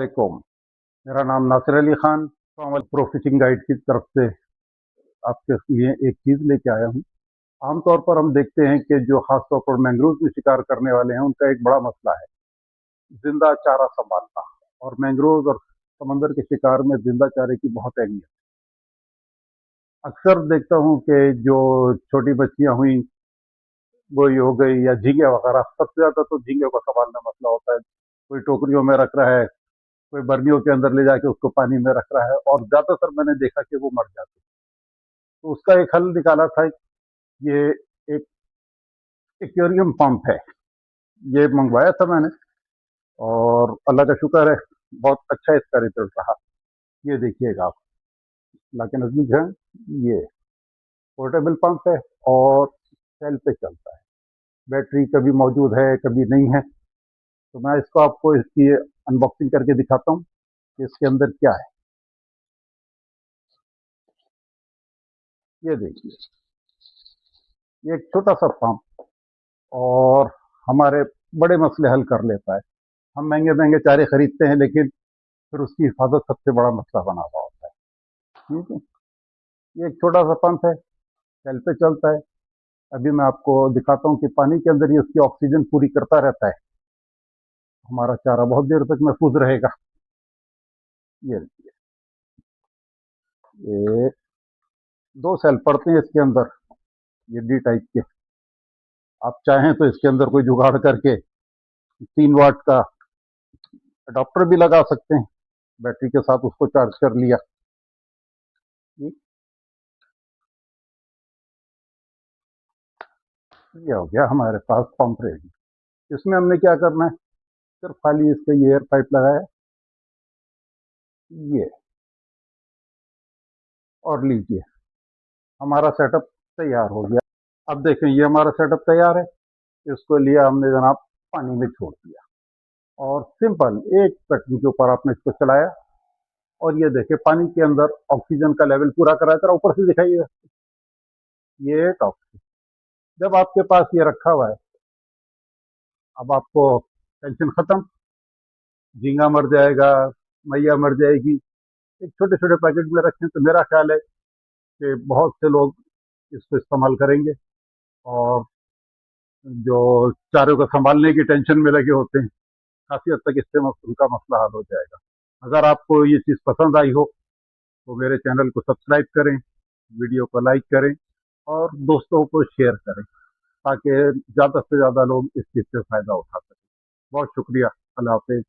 वालेकुम। मेरा नाम Nasir Ali Khan pro fishing guide की तरफ से आपके लिए एक चीज़ लेके आया हूँ। आमतौर पर हम देखते हैं कि जो खासतौर पर मैंग्रोव में शिकार करने वाले हैं उनका एक बड़ा मसला है जिंदा चारा संभालना। और मैंग्रोव और समंदर के शिकार में जिंदा चारे की बहुत अहमियत। अक्सर देखता हूँ कि जो छोटी बच्चियां हुई वो ये हो गई या झींगे वगैरह, सबसे ज्यादा तो झींगे को संभालना मसला होता है। कोई टोकरियों में रख रहा है, कोई बर्नियों के अंदर ले जाके उसको पानी में रख रहा है, और ज्यादातर मैंने देखा कि वो मर जाते हैं। तो उसका एक हल निकाला था। ये एक एक्वेरियम पंप है, ये मंगवाया था मैंने और अल्लाह का शुक्र है बहुत अच्छा इसका रिजल्ट रहा। ये देखिएगा आप, लाके नजदीक है। ये पोर्टेबल पंप है और सेल पे चलता है। बैटरी कभी मौजूद है कभी नहीं है। तो मैं इसको आपको इसकी अनबॉक्सिंग करके दिखाता हूँ कि इसके अंदर क्या है। ये देखिए, ये एक छोटा सा पंप और हमारे बड़े मसले हल कर लेता है। हम महंगे महंगे चारे खरीदते हैं लेकिन फिर उसकी हिफाजत सबसे बड़ा मसला बना हुआ होता है। ठीक है, ये एक छोटा सा पंप है, सेल पे चलता है। अभी मैं आपको दिखाता हूँ कि पानी के अंदर ये उसकी ऑक्सीजन पूरी करता रहता है। हमारा चारा बहुत देर तक महफूज रहेगा। ये देखिए, ये दो सेल पड़ते हैं इसके अंदर, ये डी टाइप के। आप चाहें तो इसके अंदर कोई जुगाड़ करके 3 वाट का अडॉप्टर भी लगा सकते हैं, बैटरी के साथ उसको चार्ज कर लिया। ये हो गया हमारे पास पंप रेडी। इसमें हमने क्या करना है, सिर्फ खाली इसका ये एयर पाइप लगाया, ये, और लीजिए हमारा सेटअप तैयार हो गया। अब देखें, ये हमारा सेटअप तैयार है। इसको लिया हमने जनाब, पानी में छोड़ दिया और सिंपल एक बटन के ऊपर आपने इसको चलाया और ये देखें पानी के अंदर ऑक्सीजन का लेवल पूरा करा जरा ऊपर से दिखाइएगा। ये टॉक्सी, जब आपके पास ये रखा हुआ है, अब आपको टेंशन खत्म। झींगा मर जाएगा, मैया मर जाएगी। एक छोटे छोटे पैकेट में रखें तो मेरा ख्याल है कि बहुत से लोग इसको इस्तेमाल करेंगे और जो चारों को संभालने की टेंशन में लगे होते हैं, काफी हद तक इससे उनका मसला हल हो जाएगा। अगर आपको ये चीज़ पसंद आई हो तो मेरे चैनल को सब्सक्राइब करें, वीडियो को लाइक करें और दोस्तों को शेयर करें ताकि ज़्यादा से ज़्यादा लोग इस चीज़ से फ़ायदा उठा सकें। बहुत शुक्रिया। अल्लाह हाफिज़।